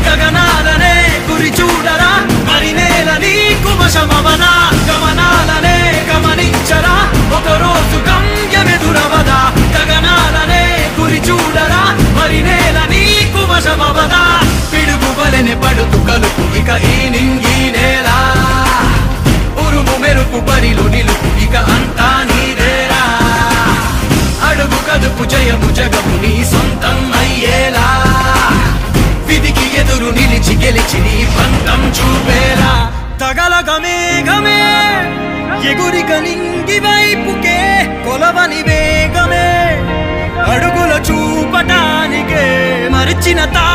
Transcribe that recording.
గగనాలనే గురి చూడరా మరి నేల నీకు వశమవనా గమనాలనే గమనించరా ఒక రోజు గమ్యమెదురవదా గగనాలనే గురి చూడరా మరి నేల నీకు వశమవదా పిడుగు వలెనే పడుతు కలుపు ఇక ఈ నింగి నేల ఉరుము మెరుపు పరిలు నిలుపు ఇక అంతా నీదేరా అడుగు కదుపు జయము జగము నీ సొంతం అయ్యేలా విధికి ఎదురు నిలిచి గెలిచి నీ పంతం చూపేలా తగలగ మేఘమే ఎగురిక నింగి వైపుకే కొలవని వేగమే అడుగుల చూపటానికే మరిచిన తా